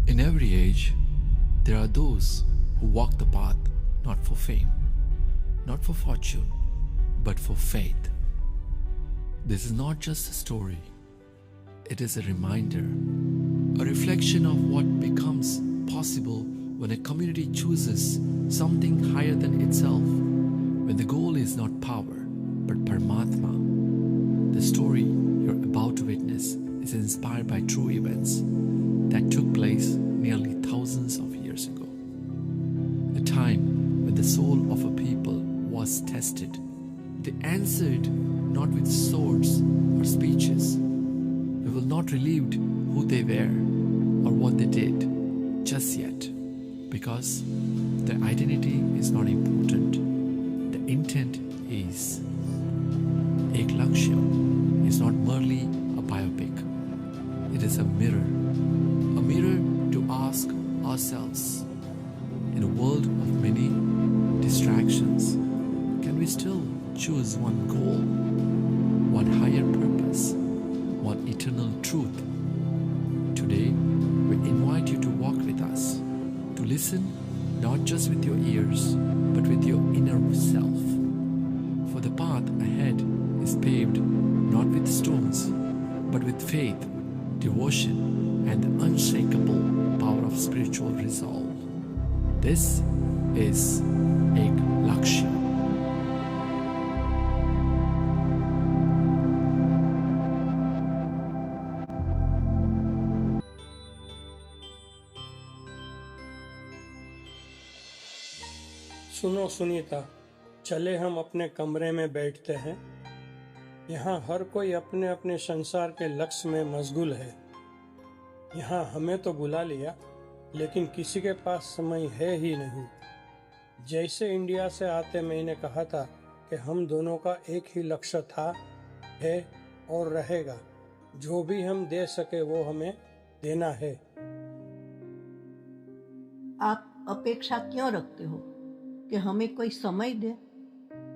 In every age, there are those who walk the path not for fame, not for fortune, but for faith. This is not just a story, it is a reminder, a reflection of what becomes possible when a community chooses something higher than itself, when the goal is not power, but Paramatma. The story you're about to witness is inspired by true events that took place nearly thousands of years ago. A time when the soul of a people was tested. They answered not with swords or speeches. We will not relive who they were or what they did just yet, because their identity is not important. The intent is. Ek Lakshya is not merely a biopic. It is a mirror to ask ourselves, in a world of many distractions, can we still choose one goal, one higher purpose, one eternal truth? Today, we invite you to walk with us, to listen not just with your ears, but with your inner self. For the path ahead is paved not with stones, but with faith, devotion, and the unshakable power of spiritual resolve. This is Ek Lakshya. सुनो सुनीता, चले हम अपने कमरे में बैठते हैं। यहाँ हर कोई अपने अपने संसार के लक्ष्य में मशगूल है। यहाँ हमें तो बुला लिया, लेकिन किसी के पास समय है ही नहीं। जैसे इंडिया से आते मैंने कहा था कि हम दोनों का एक ही लक्ष्य था, है और रहेगा। जो भी हम दे सके वो हमें देना है। आप अपेक्षा क्यों रखते हो कि हमें कोई समय दे?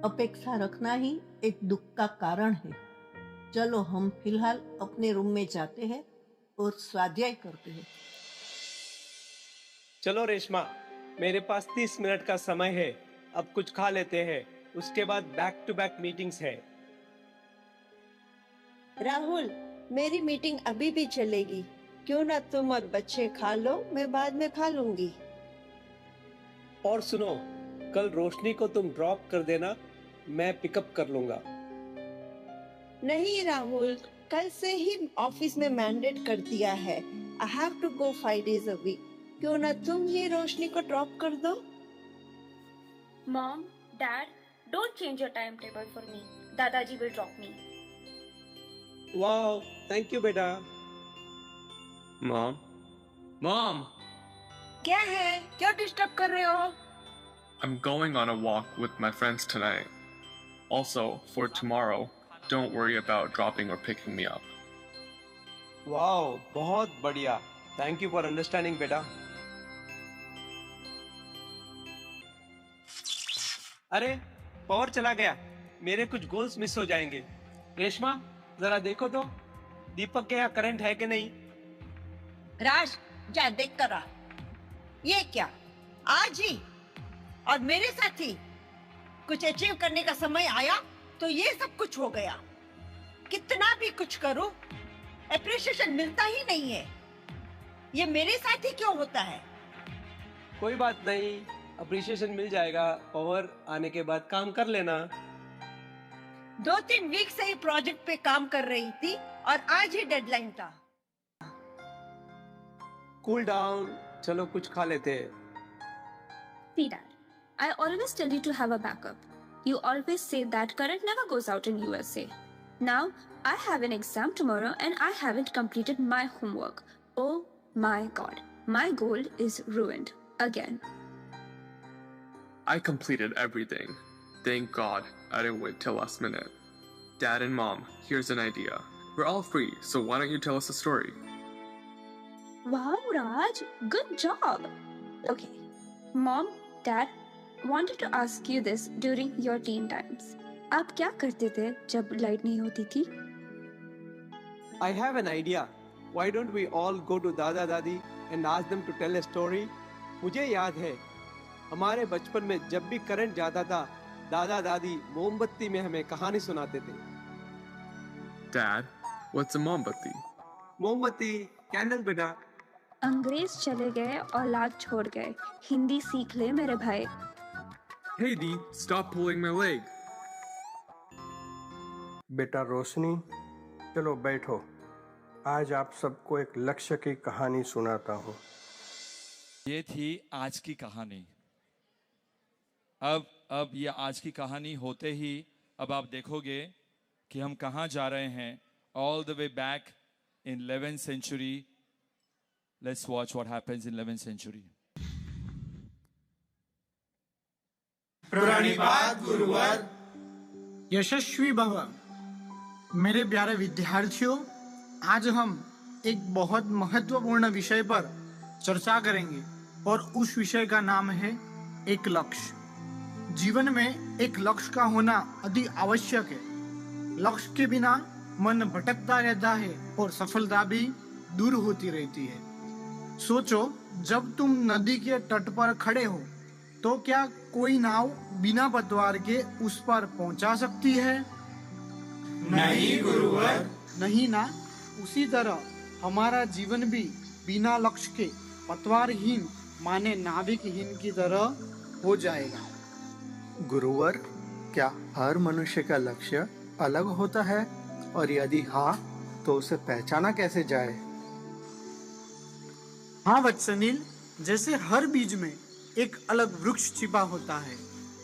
अपेक्षा रखना ही एक दुख का कारण है। चलो हम फिलहाल अपने रूम में जाते हैं और स्वाध्याय करते हैं। चलो रेशमा, मेरे पास 30 मिनट का समय है। अब कुछ खा लेते हैं, उसके बाद बैक टू बैक मीटिंग्स है। राहुल, मेरी मीटिंग अभी भी चलेगी। क्यों ना तुम और बच्चे खा लो, मैं बाद में खा लूंगी। और सुनो, कल रोशनी को तुम ड्रॉप कर देना, मैं पिकअप कर लूंगा। नहीं राहुल, कल से ही ऑफिस में मैंडेट कर दिया है। I have to go 5 days a week। क्यों ना तुम ही रोशनी को ड्रॉप कर दो। Mom, Dad, don't change your timetable for me. Dadaji will drop me. Wow, thank you बेटा। Mom, क्या है? क्यों डिस्टर्ब कर रहे हो? I'm going on a walk with my friends tonight. Also, for tomorrow, don't worry about dropping or picking me up. Wow, बहुत बढ़िया। Thank you for understanding बेटा। अरे, पावर चला गया। मेरे कुछ गोल्स मिस हो जाएंगे। रेशमा, जरा देखो तो दीपक के यहाँ करंट है कि नहीं। राज, जा देख कर आ। ये क्या आज ही और मेरे साथ ही कुछ अचीव करने का समय आया तो ये सब कुछ हो गया। कितना भी कुछ करूं, एप्रिसिएशन मिलता ही नहीं है। ये मेरे साथ ही क्यों होता है? कोई बात नहीं, अप्रिशिएशन मिल जाएगा। पावर आने के बाद काम कर लेना। 2-3 वीक से ही प्रोजेक्ट पे काम कर रही थी और आज ही डेडलाइन था। कूल डाउन, चलो कुछ खा लेते हैं। See Dad, I always tell you to have a backup. You always say that current never goes out in USA. Now, I have an exam tomorrow and I haven't completed my homework. Oh my God, my goal is ruined again. I completed everything. Thank God I didn't wait till last minute. Dad and Mom, here's an idea. We're all free, so why don't you tell us a story? Wow, Raj, good job. Okay, Mom, Dad, wanted to ask you this during your teen times. आप क्या करते थे जब light नहीं होती थी? I have an idea. Why don't we all go to Dada Dadi and ask them to tell a story? मुझे याद है हमारे बचपन में जब भी करंट जाता था, दादा दादी मोमबत्ती में हमें कहानी सुनाते थे। Dad, what's a mombatti? मोमबत्ती, कैंडल बेटा। अंग्रेज चले गए, औलाद छोड़ गए, हिंदी सीख ले मेरे भाई। Hey Dee, stop pulling my leg. बेटा रोशनी, चलो बैठो। आज आप सबको एक लक्ष्य की कहानी सुनाता हूँ। ये थी आज की कहानी। अब ये आज की कहानी होते ही अब आप देखोगे कि हम कहाँ जा रहे हैं। All the way back in 11th century. Let's watch what happens in 11th century. प्रणिपात गुरुवर। यशस्वी भव। मेरे प्यारे विद्यार्थियों, आज हम एक बहुत महत्वपूर्ण विषय पर चर्चा करेंगे और उस विषय का नाम है एक लक्ष्य। जीवन में एक लक्ष्य का होना अति आवश्यक है। लक्ष्य के बिना मन भटकता रहता है और सफलता भी दूर होती रहती है। सोचो, जब तुम नदी के तट पर खड़े हो तो क्या कोई नाव बिना पतवार के उस पर पहुंचा सकती है? नहीं गुरुवर। नहीं ना। उसी तरह हमारा जीवन भी बिना लक्ष्य के पतवारहीन माने नाविकहीन की तरह हो जाएगा। गुरुवर, क्या हर मनुष्य का लक्ष्य अलग होता है, और यदि हाँ तो उसे पहचाना कैसे जाए? हाँ वत्सनील, जैसे हर बीज में एक अलग वृक्ष छिपा होता है,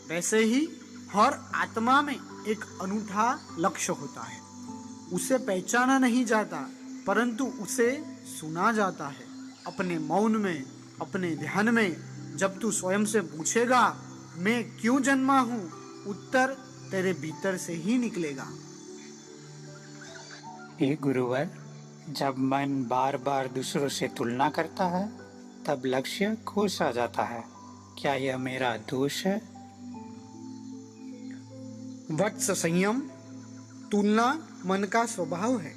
वैसे ही हर आत्मा में एक अनूठा लक्ष्य होता है। उसे पहचाना नहीं जाता, परंतु उसे सुना जाता है। अपने मौन में, अपने ध्यान में जब तू स्वयं से पूछेगा मैं क्यों जन्मा हूँ, उत्तर तेरे भीतर से ही निकलेगा। हे गुरुवर, जब मन बार बार दूसरों से तुलना करता है तब लक्ष्य खो सा जाता है। क्या यह मेरा दोष है? वत्स संयम, तुलना मन का स्वभाव है,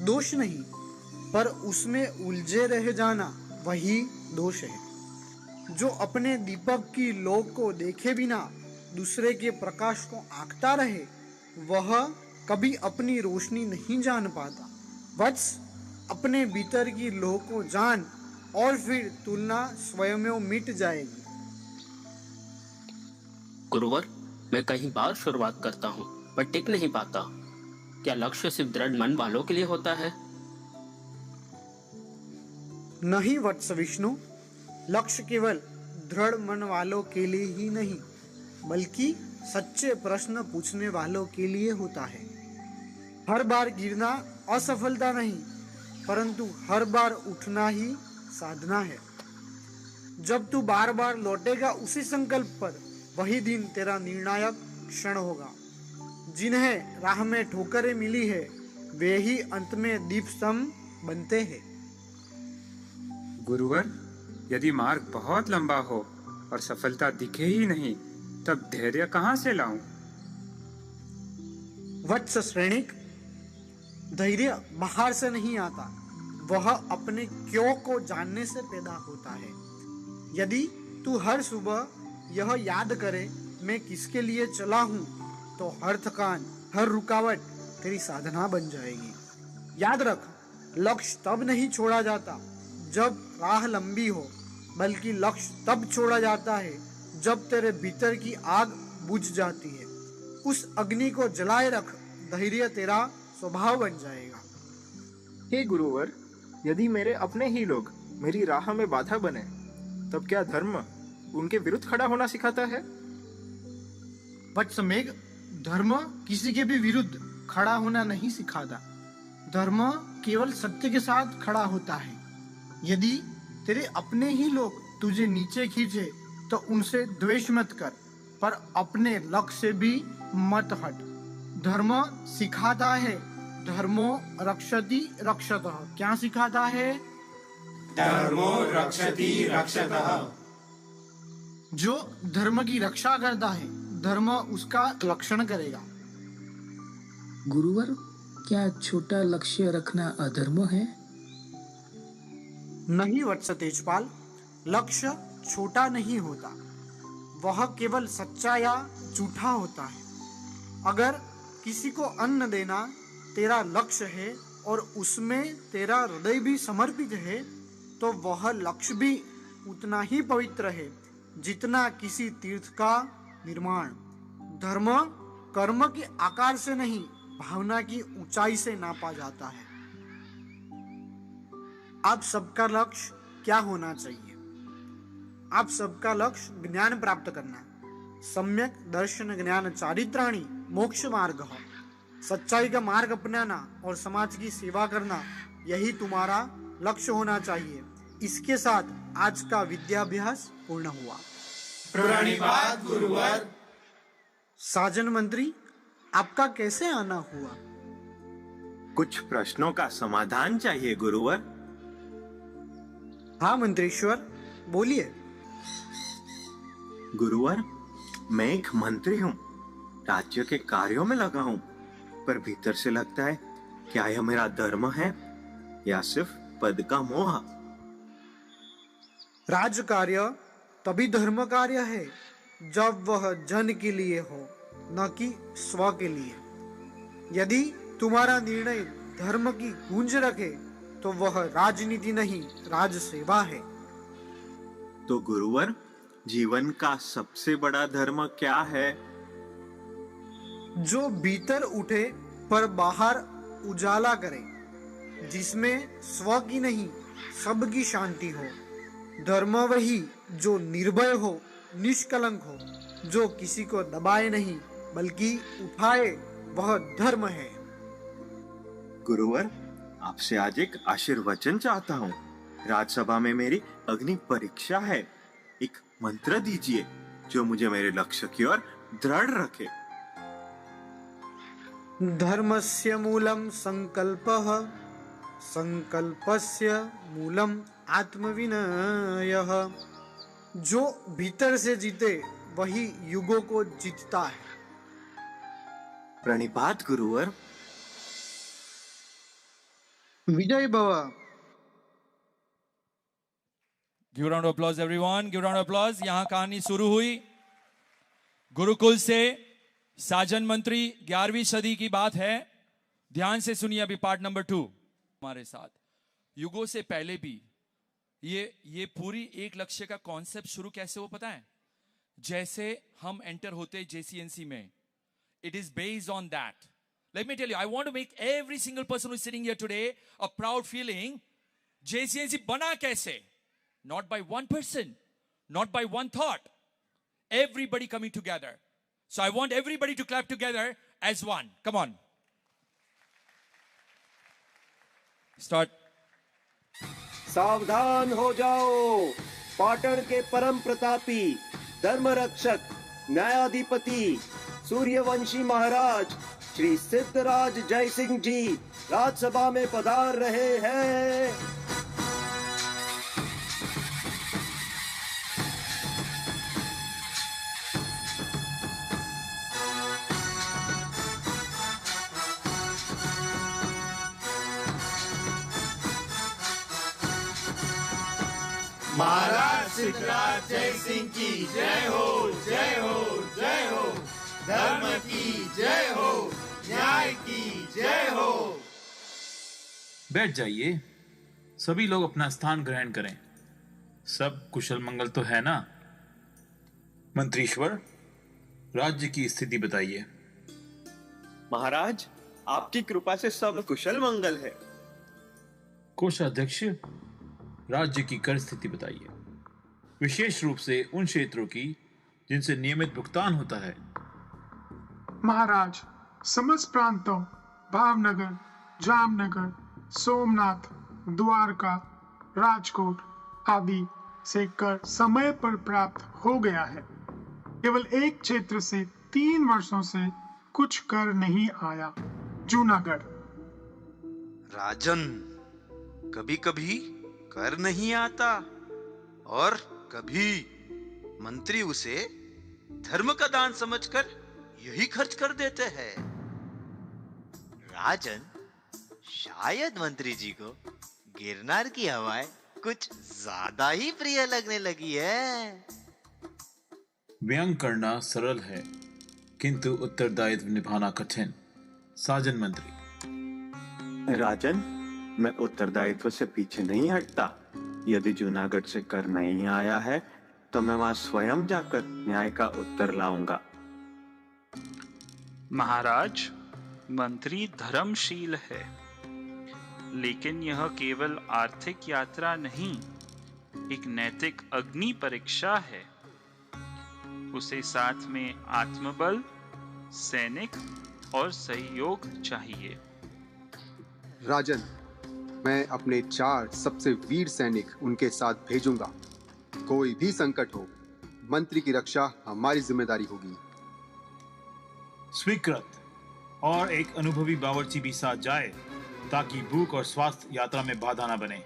दोष नहीं, पर उसमें उलझे रह जाना वही दोष है। जो अपने दीपक की लौ को देखे बिना दूसरे के प्रकाश को आंकता रहे, वह कभी अपनी रोशनी नहीं जान पाता। वत्स, अपने भीतर की लौ को जान और फिर तुलना स्वयं मिट जाएगी। गुरुवर, मैं कई बार शुरुआत करता हूँ पर टिक नहीं पाता। क्या लक्ष्य सिर्फ दृढ़ मन वालों के लिए होता है? नहीं वत्स विष्णु, लक्ष्य केवल दृढ़ मन वालों के लिए ही नहीं, बल्कि सच्चे प्रश्न पूछने वालों के लिए होता है। हर बार गिरना असफलता नहीं, परंतु हर बार उठना ही साधना है। जब तू बार बार लौटेगा उसी संकल्प पर, वही दिन तेरा निर्णायक क्षण होगा। जिन्हें राह में ठोकरें मिली है, वे ही अंत में दीप स्तंभ बनते हैं। गुरुवर, यदि मार्ग बहुत लंबा हो और सफलता दिखे ही नहीं, तब धैर्य कहाँ से लाऊं? वत्स श्रेणिक, धैर्य बाहर से नहीं आता, वह अपने क्यों को जानने से पैदा होता है। यदि तू हर सुबह यह याद करे मैं किसके लिए चला हूँ, तो हर थकान, हर रुकावट तेरी साधना बन जाएगी। याद रख, लक्ष्य तब नहीं छोड़ा जाता जब राह लंबी हो, बल्कि लक्ष्य तब छोड़ा जाता है जब तेरे भीतर की आग बुझ जाती है। उस अग्नि को जलाए रख, धैर्य तेरा स्वभाव बन जाएगा। हे गुरुवर, यदि मेरे अपने ही लोग मेरी राह में बाधा बने, तब क्या धर्म उनके विरुद्ध खड़ा होना सिखाता है? वत्समेघ, धर्म किसी के भी विरुद्ध खड़ा होना नहीं सिखाता। धर्म केवल सत्य के साथ खड़ा होता है। यदि तेरे अपने ही लोग तुझे नीचे खींचे तो उनसे द्वेष मत कर, पर अपने लक्ष्य से भी मत हट। धर्म सिखाता है, धर्मो रक्षति रक्षतः। क्या सिखाता है? धर्मो रक्षति रक्षतः। जो धर्म की रक्षा करता है, धर्म उसका रक्षण करेगा। गुरुवर, क्या छोटा लक्ष्य रखना अधर्म है? नहीं वत्स तेजपाल, लक्ष्य छोटा नहीं होता, वह केवल सच्चा या झूठा होता है। अगर किसी को अन्न देना तेरा लक्ष्य है और उसमें तेरा हृदय भी समर्पित है, तो वह लक्ष्य भी उतना ही पवित्र है जितना किसी तीर्थ का निर्माण। धर्म कर्म के आकार से नहीं, भावना की ऊंचाई से नापा जाता है। आप सबका लक्ष्य क्या होना चाहिए? आप सबका लक्ष्य ज्ञान प्राप्त करना, सम्यक दर्शन ज्ञान चारित्राणि मोक्ष मार्ग, सच्चाई का मार्ग अपनाना और समाज की सेवा करना, यही तुम्हारा लक्ष्य होना चाहिए। इसके साथ आज का विद्याभ्यास पूर्ण हुआ। प्रणिपात गुरुवर। साजन मंत्री, आपका कैसे आना हुआ? कुछ प्रश्नों का समाधान चाहिए गुरुवर। हाँ मंत्रीश्वर, बोलिए। गुरुवर, मैं एक मंत्री हूँ, राज्य के कार्यों में लगा हूँ, पर भीतर से लगता है क्या यह मेरा धर्म है या सिर्फ पद का मोह? राज कार्य तभी धर्म कार्य है जब वह जन के लिए हो, न कि स्व के लिए। यदि तुम्हारा निर्णय धर्म की गूंज रखे तो वह राजनीति नहीं, राज सेवा है। तो गुरुवर, जीवन का सबसे बड़ा धर्म क्या है? जो भीतर उठे पर बाहर उजाला करे, जिसमें स्व की नहीं सबकी शांति हो। धर्म वही जो निर्भय हो, निष्कलंक हो, जो किसी को दबाए नहीं बल्कि उठाए, वह धर्म है। गुरुवर, आपसे आज एक आशीर्वचन चाहता हूँ। राज्यसभा में मेरी अग्नि परीक्षा है। एक मंत्र दीजिए जो मुझे मेरे लक्ष्य की ओर दृढ़ रखे। धर्मस्य मूलम संकल्पः, संकल्पस्य मूलम आत्मविनयः। जो भीतर से जीते वही युगों को जीतता है। प्रणिपात गुरुवर। विजय भव। Give round of applause everyone, give round of applause. यहां कहानी शुरू हुई गुरुकुल से। साजन मंत्री 11वीं सदी की बात है। ध्यान से सुनिए अभी पार्ट नंबर 2 हमारे साथ। युगों से पहले भी ये पूरी एक लक्ष्य का कॉन्सेप्ट शुरू कैसे हो पता है? जैसे हम एंटर होते JCNC में, it is based on that. Let me tell you, I want to make every single person who is sitting here today a proud feeling. JCNC बना कैसे? Not by one person, not by one thought. Everybody coming together. So I want everybody to clap together as one. Come on. Start. सावधान हो जाओ। पाटन के परम प्रतापी धर्म रक्षक न्यायाधिपति सूर्यवंशी महाराज श्री सिद्धराज जय सिंह जी राज्यसभा में पधार रहे हैं। महाराज सिद्धराज जय सिंह की जय हो, जय हो, जय हो। धर्म की जय हो, न्याय की जय हो। बैठ जाइए, सभी लोग अपना स्थान ग्रहण करें। सब कुशल मंगल तो है ना? मंत्रीश्वर, राज्य की स्थिति बताइए। महाराज, आपकी कृपा से सब कुशल मंगल है। कोषाध्यक्ष, राज्य की कर स्थिति बताइए, विशेष रूप से उन क्षेत्रों की जिनसे नियमित भुगतान होता है। महाराज, समस्त प्रांतों भावनगर, जामनगर, सोमनाथ, द्वारका, राजकोट आदि से कर समय पर प्राप्त हो गया है। केवल एक क्षेत्र से 3 वर्षों से कुछ कर नहीं आया, जूनागढ़। राजन, कभी कभी कर नहीं आता और कभी मंत्री उसे धर्म का दान समझकर यही खर्च कर देते हैं। राजन, शायद मंत्री जी को गिरनार की हवाएं कुछ ज्यादा ही प्रिय लगने लगी है। व्यंग करना सरल है, किंतु उत्तरदायित्व निभाना कठिन। साजन मंत्री। राजन, मैं उत्तरदायित्व से पीछे नहीं हटता। यदि जूनागढ़ से कर नहीं आया है तो मैं वहां स्वयं जाकर न्याय का उत्तर लाऊंगा। महाराज, मंत्री धर्मशील है, लेकिन यह केवल आर्थिक यात्रा नहीं, एक नैतिक अग्नि परीक्षा है। उसे साथ में आत्मबल, सैनिक और सहयोग चाहिए। राजन, मैं अपने 4 सबसे वीर सैनिक उनके साथ भेजूंगा। कोई भी संकट हो, मंत्री की रक्षा हमारी जिम्मेदारी होगी। स्वीकृत। और एक अनुभवी बावर्ची भी साथ जाए ताकि भूख और स्वास्थ्य यात्रा में बाधा न बने।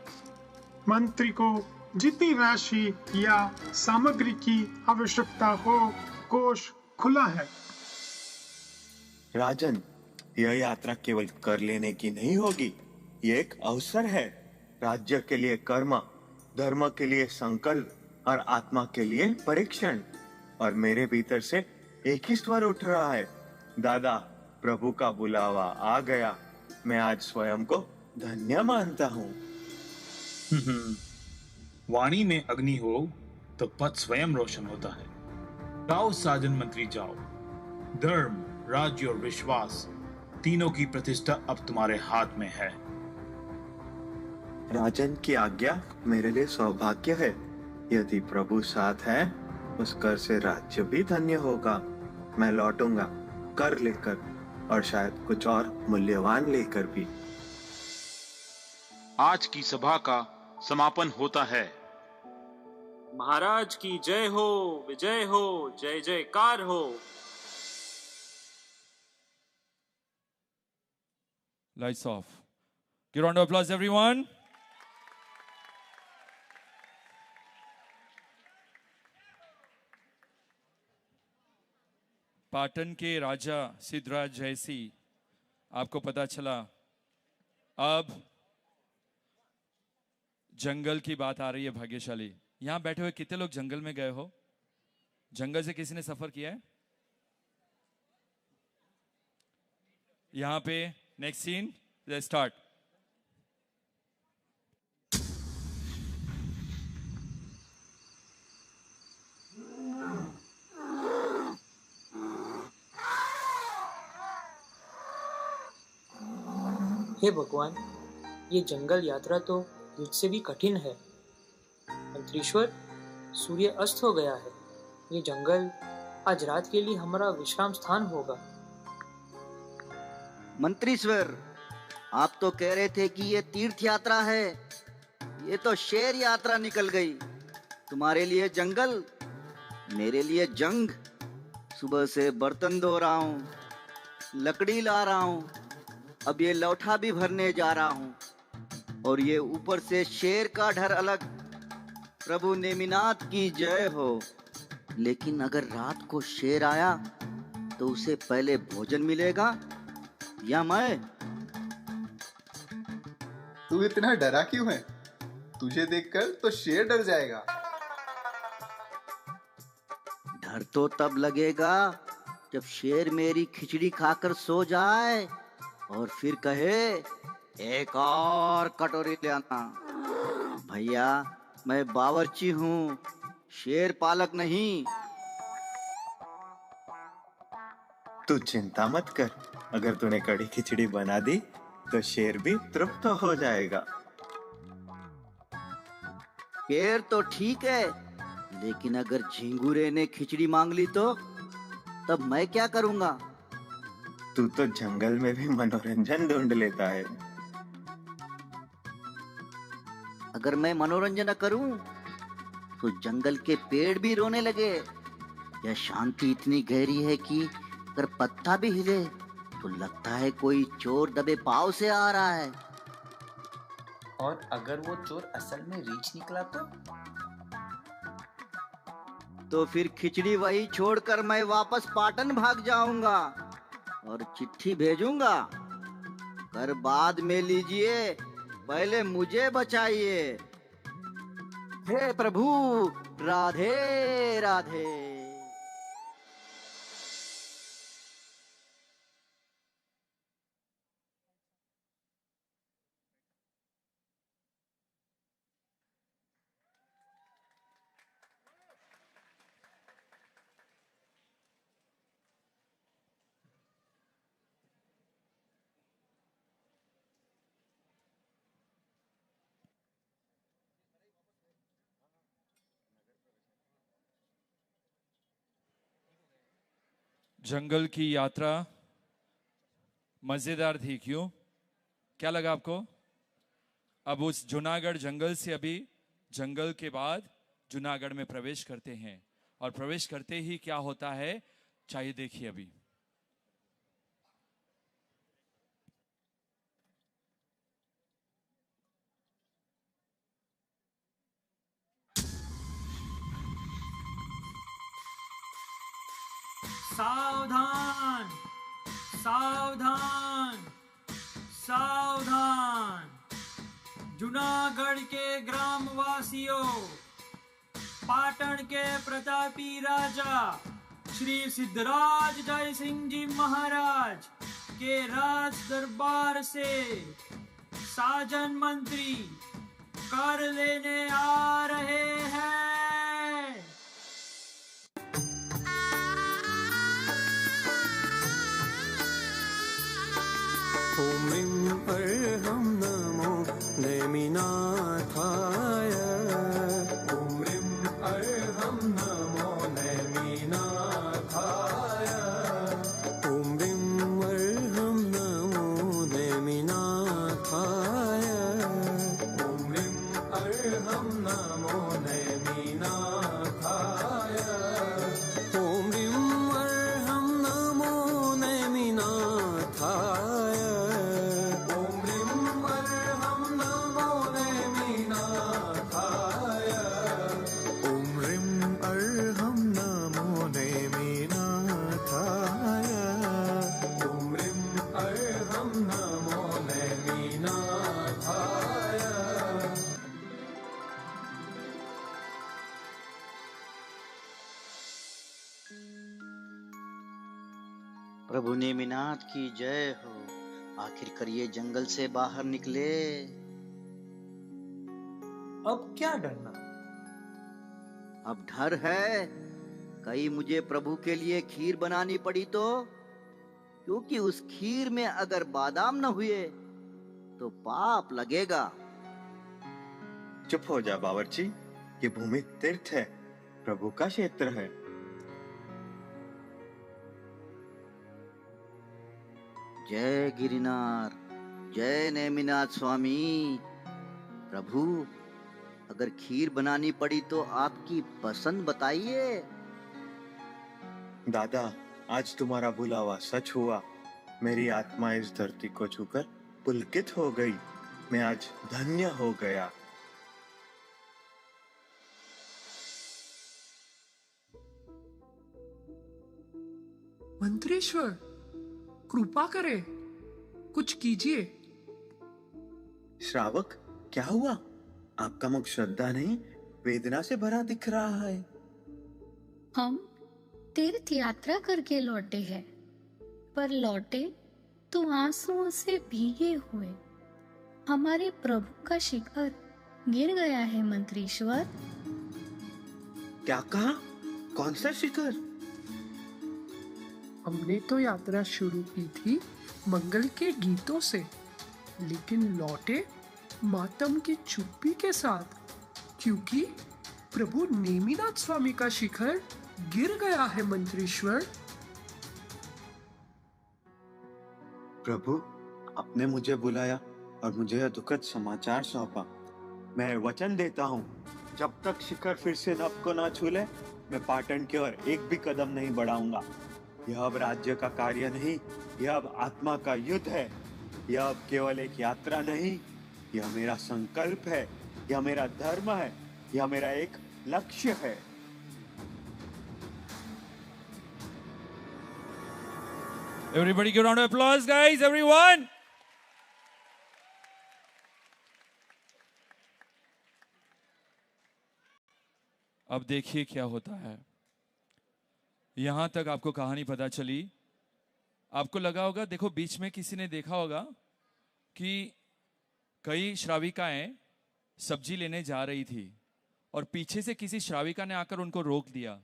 मंत्री को जितनी राशि या सामग्री की आवश्यकता हो, कोष खुला है। राजन, यह यात्रा केवल कर लेने की नहीं होगी, ये एक अवसर है। राज्य के लिए कर्म, धर्म के लिए संकल्प और आत्मा के लिए परीक्षण। और मेरे भीतर से एक ही स्वर उठ रहा है, दादा, प्रभु का बुलावा आ गया। मैं आज स्वयं को धन्य मानता हूँ। वाणी में अग्नि हो तो पथ स्वयं रोशन होता है। जाओ साजन मंत्री, जाओ। धर्म, राज्य और विश्वास तीनों की प्रतिष्ठा अब तुम्हारे हाथ में है। राजन की आज्ञा मेरे लिए सौभाग्य है। यदि प्रभु साथ है, उस कर से राज्य भी धन्य होगा। मैं लौटूंगा कर लेकर, और शायद कुछ और मूल्यवान लेकर भी। आज की सभा का समापन होता है। महाराज की जय हो, विजय हो, जय जयकार हो। Lights off. Give a round of applause, everyone. Patan के राजा सिद्धराज जयसिंह, आपको पता चला अब जंगल की बात आ रही है। भाग्यशाली यहां बैठे हुए कितने लोग जंगल में गए हो? जंगल से किसी ने सफर किया है? यहां पे नेक्स्ट सीन, लेट्स स्टार्ट। हे भगवान, ये जंगल यात्रा तो युद्ध से भी कठिन है। मंत्रीश्वर, सूर्य अस्त हो गया है। ये जंगल आज रात के लिए हमारा विश्राम स्थान होगा। मंत्रीश्वर, आप तो कह रहे थे कि ये तीर्थ यात्रा है, ये तो शेर यात्रा निकल गई। तुम्हारे लिए जंगल, मेरे लिए जंग। सुबह से बर्तन धो रहा हूँ, लकड़ी ला रहा हूँ, अब ये लौठा भी भरने जा रहा हूँ, और ये ऊपर से शेर का डर अलग। प्रभु नेमिनाथ की जय हो। लेकिन अगर रात को शेर आया तो उसे पहले भोजन मिलेगा या मैं? तू इतना डरा क्यों है? तुझे देखकर तो शेर डर जाएगा। डर तो तब लगेगा जब शेर मेरी खिचड़ी खाकर सो जाए और फिर कहे, एक और कटोरी ले आना। भैया, मैं बावर्ची हूँ, शेर पालक नहीं। तू चिंता मत कर, अगर तूने कड़ी खिचड़ी बना दी तो शेर भी तृप्त हो जाएगा। शेर तो ठीक है, लेकिन अगर झिंगुरे ने खिचड़ी मांग ली तो तब मैं क्या करूँगा? तू तो जंगल में भी मनोरंजन ढूंढ लेता है। अगर मैं मनोरंजन न करूं तो जंगल के पेड़ भी रोने लगे। यह शांति इतनी गहरी है कि अगर पत्ता भी हिले तो लगता है कोई चोर दबे पाव से आ रहा है। और अगर वो चोर असल में रीछ निकला तो फिर खिचड़ी वही छोड़कर मैं वापस पाटन भाग जाऊंगा और चिट्ठी भेजूंगा, कर बाद में लीजिए, पहले मुझे बचाइए। हे प्रभु, राधे राधे। जंगल की यात्रा मजेदार थी, क्यों? क्या लगा आपको? अब उस जूनागढ़ जंगल से अभी जंगल के बाद जूनागढ़ में प्रवेश करते हैं, और प्रवेश करते ही क्या होता है चाहिए देखिए अभी। सावधान, सावधान, सावधान। जूनागढ़ के ग्रामवासियों, पाटन के प्रतापी राजा श्री सिद्धराज जय सिंह जी महाराज के राज दरबार से साजन मंत्री कर लेने आ रहे हैं। ॐ ह्रीं अर्हं नमो नेमिनाथाय। ॐ ह्रीं अर्हं नमो नेमिनाथाय। ॐ ह्रीं अर्हं नमो नेमिनाथाय। ॐ ह्रीं अर्हं नमो नेमिनाथाय। ॐ ह्रीं अर्हं नमो नेमिनाथाय। प्रभु नेमिनाथ की जय हो। आखिरकार ये जंगल से बाहर निकले। अब क्या डरना? अब डर है कहीं मुझे प्रभु के लिए खीर बनानी पड़ी तो, क्योंकि उस खीर में अगर बादाम न हुए तो पाप लगेगा। चुप हो जा बावर्ची, ये भूमि तीर्थ है, प्रभु का क्षेत्र है। जय गिरिनार, जय नेमिनाथ स्वामी। प्रभु, अगर खीर बनानी पड़ी तो आपकी पसंद बताइए। दादा, आज तुम्हारा बुलावा सच हुआ। मेरी आत्मा इस धरती को छूकर पुलकित हो गई। मैं आज धन्य हो गया। मंत्रेश्वर, कृपा करें, कुछ कीजिए। श्रावक, क्या हुआ? आपका मुख श्रद्धा नहीं, वेदना से भरा दिख रहा है। हम तीर्थ यात्रा करके लौटे हैं, पर लौटे तो आंसुओं से भीगे हुए। हमारे प्रभु का शिखर गिर गया है मंत्रीश्वर। क्या कहा? कौन सा शिखर? हमने तो यात्रा शुरू की थी मंगल के गीतों से, लेकिन लौटे मातम की चुप्पी के साथ, क्योंकि प्रभु नेमिनाथ स्वामी का शिखर गिर गया है मंत्रीश्वर। प्रभु, आपने मुझे बुलाया और मुझे यह दुखद समाचार सौंपा। मैं वचन देता हूँ, जब तक शिखर फिर से नभ को ना छू ले, मैं पाटन की ओर एक भी कदम नहीं बढ़ाऊंगा। यह अब राज्य का कार्य नहीं, यह अब आत्मा का युद्ध है। यह अब केवल एक यात्रा नहीं, यह मेरा संकल्प है, यह मेरा धर्म है, यह मेरा एक लक्ष्य है। Everybody give a round of applause, guys, everyone. अब देखिए क्या होता है। यहां तक आपको कहानी पता चली। आपको लगा होगा, देखो बीच में किसी ने देखा होगा कि कई श्राविकाएं सब्जी लेने जा रही थी और पीछे से किसी श्राविका ने आकर उनको रोक दिया।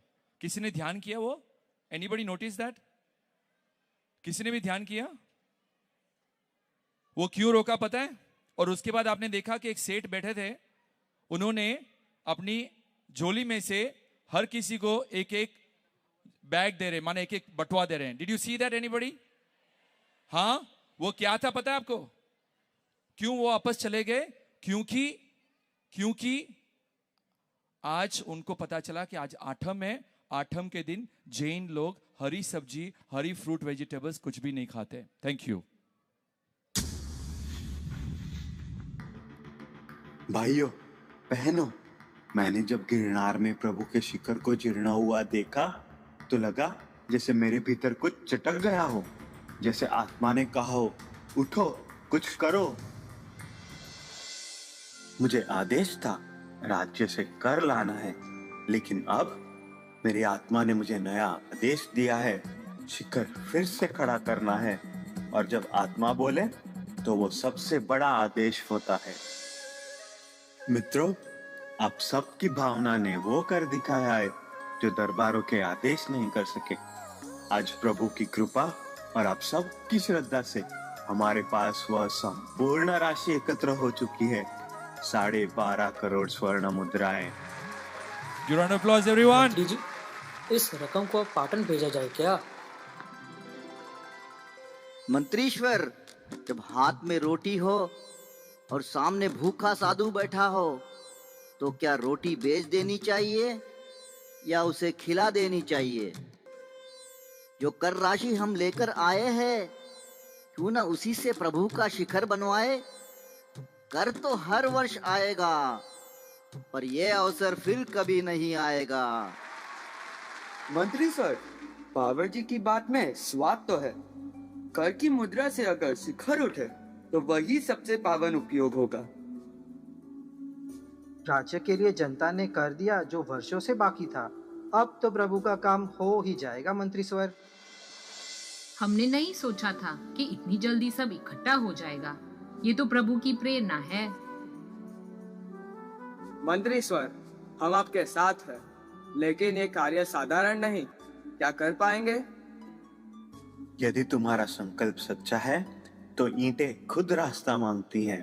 किसी ने ध्यान किया वो? Anybody notice that? किसी ने भी ध्यान किया? वो क्यों रोका पता है? और उसके बाद आपने देखा कि एक सेठ बैठे थे, उन्होंने अपनी झोली में से हर किसी को एक एक बैग दे रहे, माने एक एक बटुआ दे रहे हैं। Did you see that anybody? हाँ, वो क्या था पता है आपको? क्यों वो वापस चले गए? क्योंकि आज उनको पता चला कि आज आठम है। आठम के दिन जैन लोग हरी सब्जी, हरी फ्रूट, वेजिटेबल्स कुछ भी नहीं खाते। Thank you. भाइयों बहनों, मैंने जब गिरनार में प्रभु के शिखर को जीर्णा हुआ देखा तो लगा जैसे मेरे भीतर कुछ चटक गया हो, जैसे आत्मा ने कहा हो, उठो कुछ करो। मुझे आदेश था राज्य से कर लाना है, लेकिन अब मेरी आत्मा ने मुझे नया आदेश दिया है, शिखर फिर से खड़ा करना है। और जब आत्मा बोले तो वो सबसे बड़ा आदेश होता है। मित्रों, आप सबकी भावना ने वो कर दिखाया है जो दरबारों के आदेश नहीं कर सके। आज प्रभु की कृपा और आप सब की श्रद्धा से हमारे पास वह संपूर्ण राशि एकत्र हो चुकी है, 12.5 करोड़ स्वर्ण मुद्राएं। Round of applause everyone. मंत्री जी, इस रकम को अब पाटन भेजा जाए क्या? मंत्रीश्वर, जब हाथ में रोटी हो और सामने भूखा साधु बैठा हो तो क्या रोटी बेच देनी चाहिए या उसे खिला देनी चाहिए? जो कर राशि हम लेकर आए हैं, क्यों ना उसी से प्रभु का शिखर बनवाए? कर तो हर वर्ष आएगा, पर यह अवसर फिर कभी नहीं आएगा। मंत्री सर, पावर जी की बात में स्वाद तो है। कर की मुद्रा से अगर शिखर उठे तो वही सबसे पावन उपयोग होगा। राज्य के लिए जनता ने कर दिया जो वर्षों से बाकी था। अब तो प्रभु का काम हो ही जाएगा मंत्री स्वर। हमने नहीं सोचा था कि इतनी जल्दी सब इकट्ठा हो जाएगा। ये तो प्रभु की प्रेरणा है। मंत्री स्वर, हम आपके साथ हैं, लेकिन ये कार्य साधारण नहीं। क्या कर पाएंगे? यदि तुम्हारा संकल्प सच्चा है तो ईंटें खुद रास्ता मांगती हैं।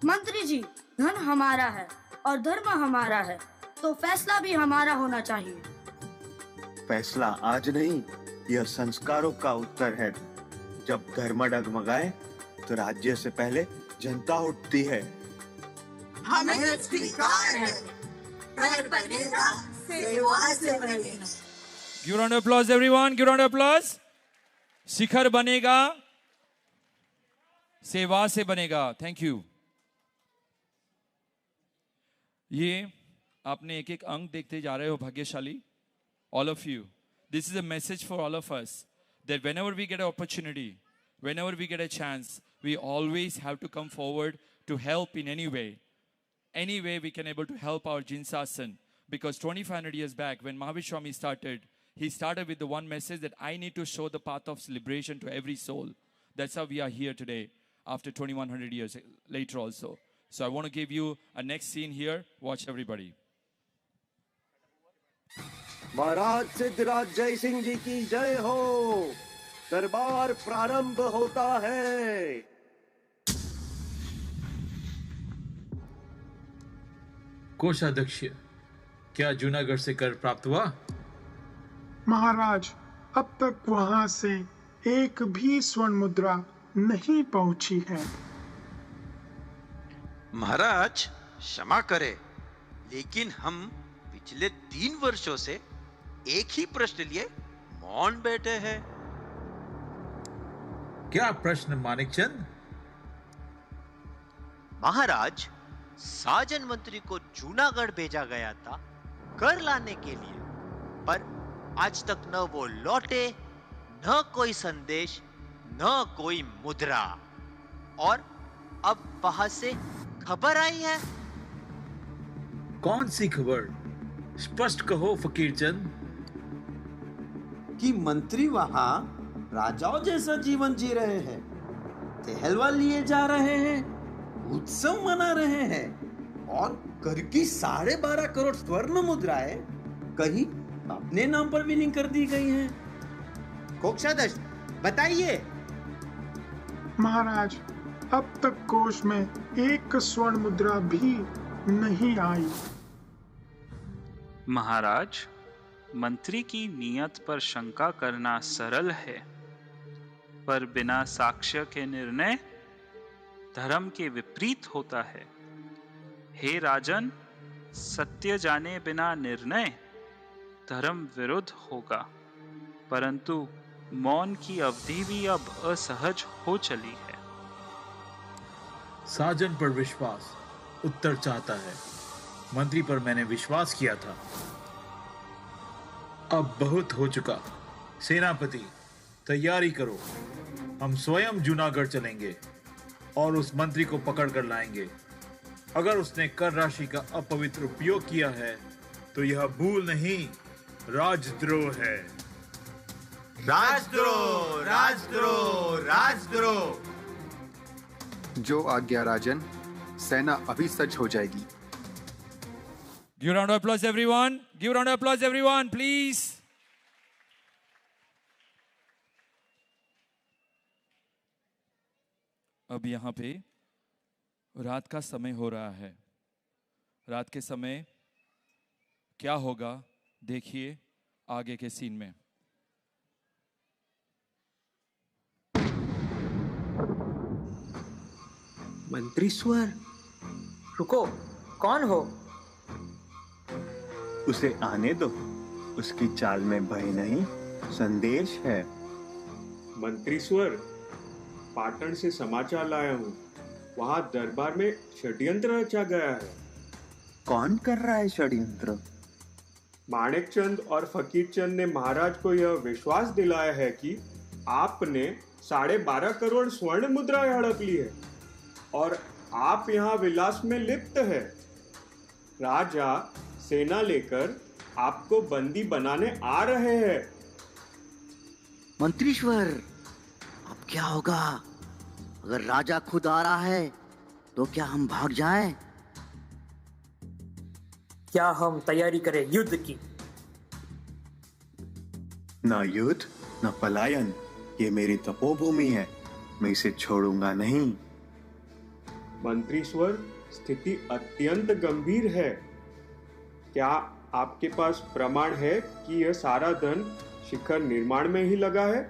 मंत्री जी, धन हमारा है और धर्म हमारा है, तो फैसला भी हमारा होना चाहिए। फैसला आज नहीं, यह संस्कारों का उत्तर है। जब धर्म डगमगाए तो राज्य से पहले जनता उठती है। हमें स्वीकार है, कर बनेगा, सेवा से बनेगा। Give round of applause everyone. Give round of applause. शिखर बनेगा, सेवा से बनेगा। Thank you. ये आपने एक एक अंक देखते जा रहे हो, भाग्यशाली all of you. This is a message for all of us that whenever we get an opportunity, whenever we get a chance, we always have to come forward to help in any way. Any way we can able to help our Jinsasan. Because 2500 years back when Mahavir Swami started, he started with the one message that I need to show the path of liberation to every soul. That's how we are here today, after 2100 years later also. So I want to give you a next scene here. Watch everybody. महाराज सिद्धराज जय सिंह जी की जय हो। दरबार प्रारंभ होता है। कोषाध्यक्ष, क्या जूनागढ़ से कर प्राप्त हुआ? महाराज, अब तक वहां से एक भी स्वर्ण मुद्रा नहीं पहुंची है। महाराज क्षमा करें, लेकिन हम पिछले 3 वर्षों से एक ही प्रश्न लिए मौन बैठे हैं। क्या प्रश्न मानिकचंद? महाराज, साजन मंत्री को जूनागढ़ भेजा गया था कर लाने के लिए, पर आज तक न वो लौटे, न कोई संदेश, न कोई मुद्रा। और अब वहां से खबर आई है कौन सी खबर? स्पष्ट कहो फकीर चंद। कि मंत्री वहां राजाओं जैसा जीवन जी रहे हैं, टहलवा लिए जा रहे हैं, उत्सव मना रहे हैं और कर की 12.5 करोड़ स्वर्ण मुद्राएं कहीं अपने नाम पर विलीन कर दी गई हैं। कोषाध्यक्ष बताइए। महाराज, अब तक कोष में 1 स्वर्ण मुद्रा भी नहीं आई। महाराज, मंत्री की नीयत पर शंका करना सरल है, पर बिना साक्ष्य के निर्णय धर्म के विपरीत होता है। हे राजन, सत्य जाने बिना निर्णय धर्म विरुद्ध होगा, परंतु मौन की अवधि भी अब असहज हो चली है। साजन पर विश्वास उत्तर चाहता है। मंत्री पर मैंने विश्वास किया था, अब बहुत हो चुका। सेनापति, तैयारी करो। हम स्वयं जूनागढ़ चलेंगे और उस मंत्री को पकड़ कर लाएंगे। अगर उसने कर राशि का अपवित्र उपयोग किया है तो यह भूल नहीं, राजद्रोह है। राजद्रोह, राजद्रोह, राजद्रोह। जो आज्ञा राजन, सेना अभी सज्ज हो जाएगी। Give round of applause everyone. Give round of applause everyone, please. अब यहाँ पे रात का समय हो रहा है। रात के समय क्या होगा देखिए आगे के सीन में। मंत्री स्वर, रुको, कौन हो? उसे आने दो। उसकी चाल में भय नहीं, संदेश है। मंत्री स्वर, पाटन से समाचार लाया हूँ। वहाँ दरबार में षड्यंत्र रचा गया है। कौन कर रहा है षड्यंत्र? माणिक चंद और फकीर चंद ने महाराज को यह विश्वास दिलाया है कि आपने 12.5 करोड़ स्वर्ण मुद्राएं हड़प ली है और आप यहाँ विलास में लिप्त है। राजा सेना लेकर आपको बंदी बनाने आ रहे हैं। मंत्रीश्वर, अब क्या होगा? अगर राजा खुद आ रहा है तो क्या हम भाग जाएं? क्या हम तैयारी करें युद्ध की? ना युद्ध, ना पलायन। ये मेरी तपोभूमि है, मैं इसे छोड़ूंगा नहीं। मंत्रीश्वर, स्थिति अत्यंत गंभीर है। क्या आपके पास प्रमाण है कि यह सारा धन शिखर निर्माण में ही लगा है?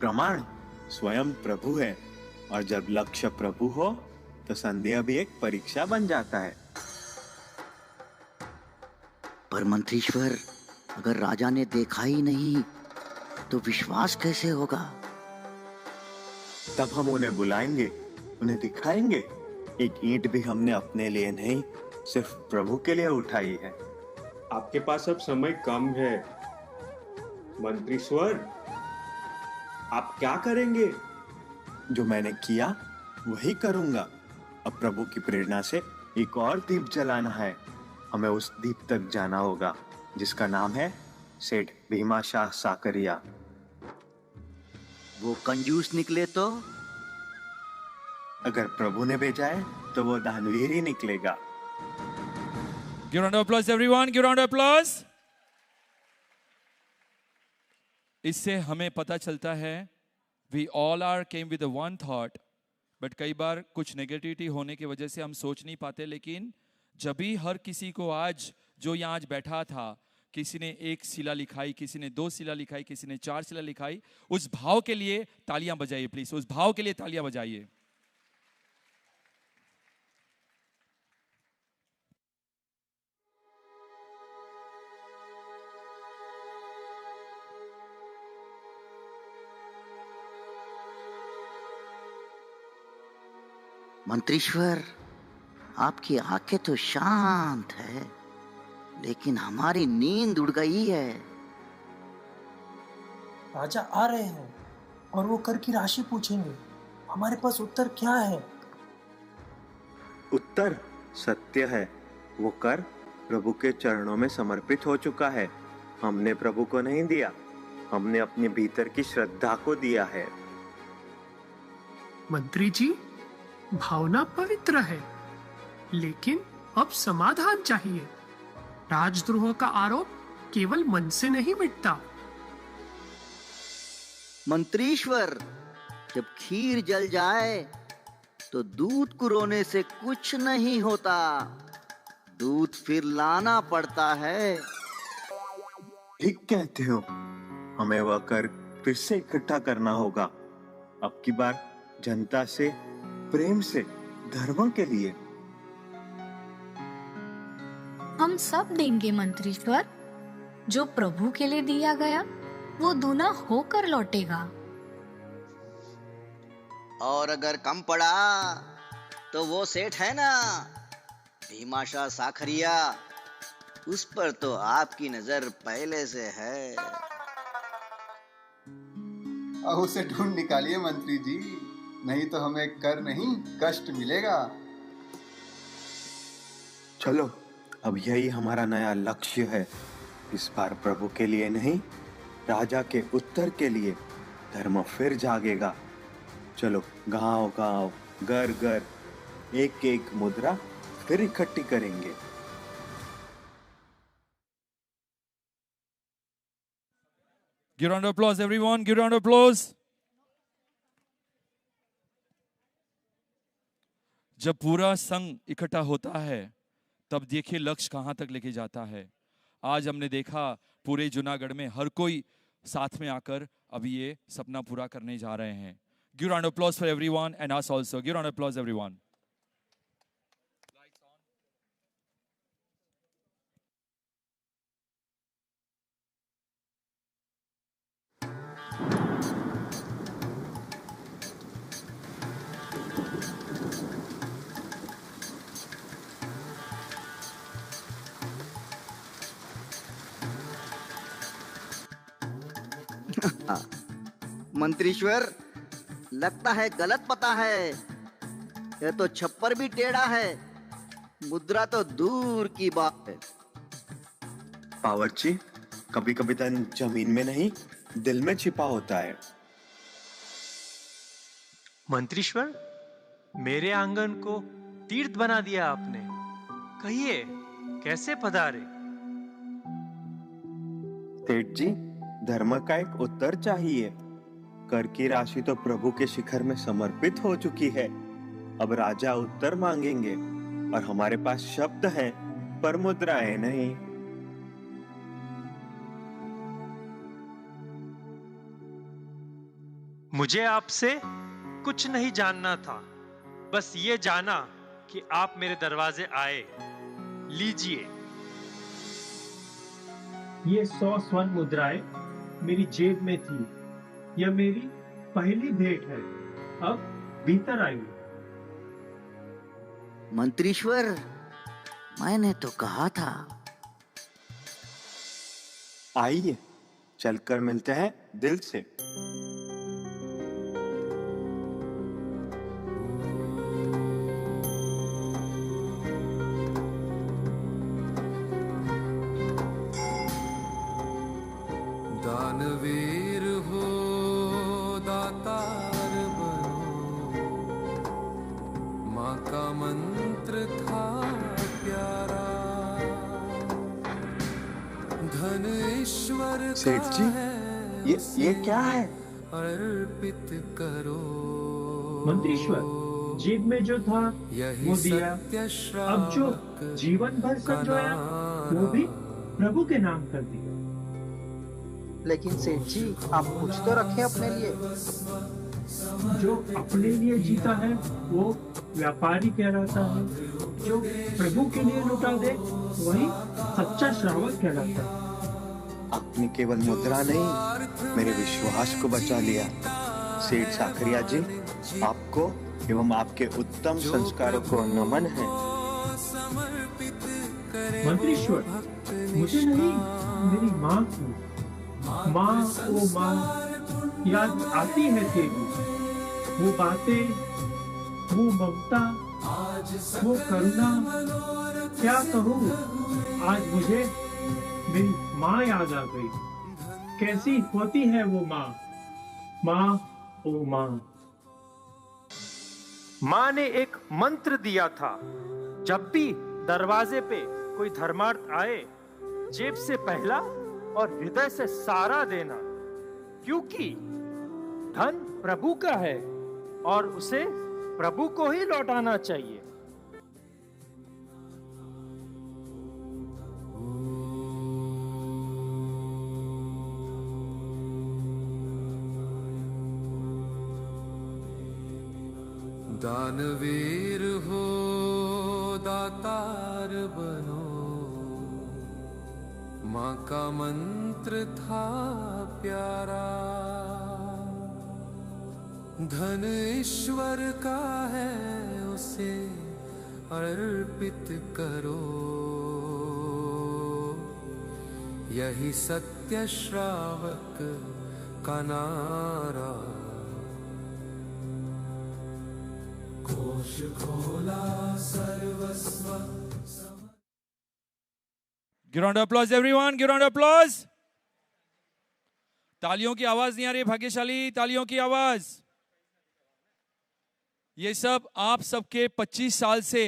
प्रमाण स्वयं प्रभु है, और जब लक्ष्य प्रभु हो तो संदेह भी एक परीक्षा बन जाता है। पर मंत्रीश्वर, अगर राजा ने देखा ही नहीं तो विश्वास कैसे होगा? तब हम उन्हें बुलाएंगे, उन्हें दिखाएंगे। एक ईंट भी हमने अपने लिए नहीं, सिर्फ प्रभु के लिए उठाई है। आपके पास अब समय कम है। मंत्रीश्वर, आप क्या करेंगे? जो मैंने किया वही करूंगा। अब प्रभु की प्रेरणा से एक और दीप जलाना है। हमें उस दीप तक जाना होगा जिसका नाम है सेठ भीमाशाह साकरिया। वो कंजूस निकले तो? अगर प्रभु ने भेजा है तो वो दानवीर ही निकलेगा। Give round of applause everyone. Give round of applause. इससे हमें पता चलता है we all are came with a one thought, but कई बार कुछ नेगेटिविटी होने की वजह से हम सोच नहीं पाते। लेकिन जब भी हर किसी को आज जो यहाँ आज बैठा था, किसी ने 1 शिला लिखाई, किसी ने 2 शिला लिखाई, किसी ने 4 शिला लिखाई, उस भाव के लिए तालियां बजाइए प्लीज। उस भाव के लिए तालियां बजाइए। मंत्रीश्वर, आपकी आंखें तो शांत है, लेकिन हमारी नींद उड़ गई है। राजा आ रहे हैं और वो कर की राशि पूछेंगे। हमारे पास उत्तर क्या है? उत्तर सत्य है। वो कर प्रभु के चरणों में समर्पित हो चुका है। हमने प्रभु को नहीं दिया, हमने अपने भीतर की श्रद्धा को दिया है। मंत्री जी, भावना पवित्र है, लेकिन अब समाधान चाहिए। राजद्रोह का आरोप केवल मन से नहीं मिटता। मंत्रीश्वर, जब खीर जल जाए तो दूध को रोने से कुछ नहीं होता, दूध फिर लाना पड़ता है। ठीक कहते हो, हमें वह कर फिर से इकट्ठा करना होगा, अब की बार जनता से, प्रेम से, धर्म के लिए। हम सब देंगे मंत्रीश्वर। जो प्रभु के लिए दिया गया वो दूना होकर लौटेगा। और अगर कम पड़ा तो वो सेठ है ना, भीमाशाह साखरिया, उस पर तो आपकी नजर पहले से है। अब उसे ढूंढ निकालिए मंत्री जी, नहीं तो हमें कर नहीं कष्ट मिलेगा। चलो, अब यही हमारा नया लक्ष्य है। इस बार प्रभु के लिए नहीं, राजा के उत्तर के लिए धर्म फिर जागेगा। चलो, गांव-गांव, घर-घर, एक-एक मुद्रा फिर इकट्ठी करेंगे। Give round of applause, everyone. Give round of applause. जब पूरा संघ इकट्ठा होता है, तब देखिए लक्ष्य कहां तक लेके जाता है। आज हमने देखा पूरे जूनागढ़ में हर कोई साथ में आकर अभी ये सपना पूरा करने जा रहे हैं। Give round of applause for everyone and us also. Give round of applause, everyone. मंत्रीश्वर, लगता है गलत पता है। यह तो छप्पर भी टेढ़ा है, मुद्रा तो दूर की बात है। बावर्ची, कभी कभी धन जमीन में नहीं, दिल में छिपा होता है। मंत्रीश्वर, मेरे आंगन को तीर्थ बना दिया आपने। कहिए, कैसे पधारे? सेठ जी, धर्म का एक उत्तर चाहिए। कर की राशि तो प्रभु के शिखर में समर्पित हो चुकी है, अब राजा उत्तर मांगेंगे और हमारे पास शब्द हैं पर मुद्राएं नहीं। मुझे आपसे कुछ नहीं जानना था, बस ये जाना कि आप मेरे दरवाजे आए। लीजिए। ये 100 स्वर्ण मुद्राएं मेरी जेब में थी। यह मेरी पहली भेंट है। अब भीतर आइए। मंत्रीश्वर, मैंने तो कहा था। आइए, चलकर मिलते हैं दिल से। दानवीर हो दातार बनो, माँ का मंत्र था प्यारा। धन ईश्वर सेठ जी, ये क्या है? अर्पित करो। मंत्रीश्वर, जेब में जो था वो दिया। अब जो जीवन भर संजोया वो भी प्रभु के नाम कर दिया। लेकिन सेठ जी, आप कुछ तो रखें अपने लिए। जो अपने लिए जीता है वो व्यापारी कहलाता है, जो प्रभु के लिए लुटा दे वही सच्चा श्रावक कहलाता है। आपने केवल मुद्रा नहीं, मेरे विश्वास को बचा लिया। सेठ साखरिया जी, आपको एवं आपके उत्तम संस्कारों को नमन है। मंत्रीश्वर, मुझे नहीं, मेरी माँ को। माँ, ओ माँ, याद आती है तेरी वो बातें, वो ममता वो करुणा क्या कहूँ, आज मुझे मेरी माँ याद आ गई। कैसी होती है वो माँ, माँ ओ माँ। माँ ने एक मंत्र दिया था, जब भी दरवाजे पे कोई धर्मार्थ आए, जेब से पहला और हृदय से सारा देना, क्योंकि धन प्रभु का है और उसे प्रभु को ही लौटाना चाहिए। दानवीर हो दातार बनो, माँ का मंत्र था प्यारा। धन ईश्वर का है उसे अर्पित करो, यही सत्य श्रावक का नारा। कोश खोला सर्वस्व। Give round of applause everyone, give round of applause। तालियों की आवाज नहीं आ रही, भाग्यशाली तालियों की आवाज। ये सब आप सबके 25 साल से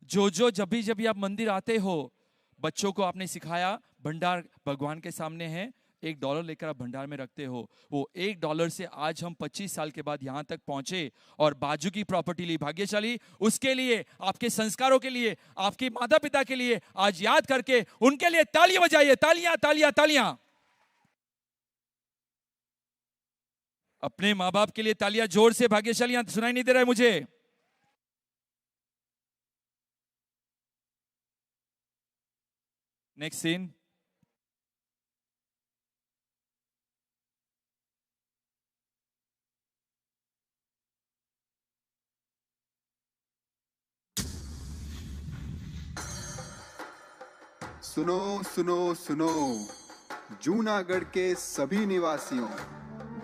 जो जब भी आप मंदिर आते हो, बच्चों को आपने सिखाया, भंडार भगवान के सामने है, $1 लेकर आप भंडार में रखते हो। वो $1 से आज हम 25 साल के बाद यहां तक पहुंचे और बाजू की प्रॉपर्टी ली। भाग्यशाली, उसके लिए, आपके संस्कारों के लिए, आपके माता पिता के लिए आज याद करके उनके लिए तालियां बजाइए, तालियां तालियां तालियां। अपने माँ बाप के लिए तालियां जोर से। भाग्यशाली, यहां सुनाई नहीं दे रहा है मुझे। Next scene. सुनो सुनो सुनो, जूनागढ़ के सभी निवासियों,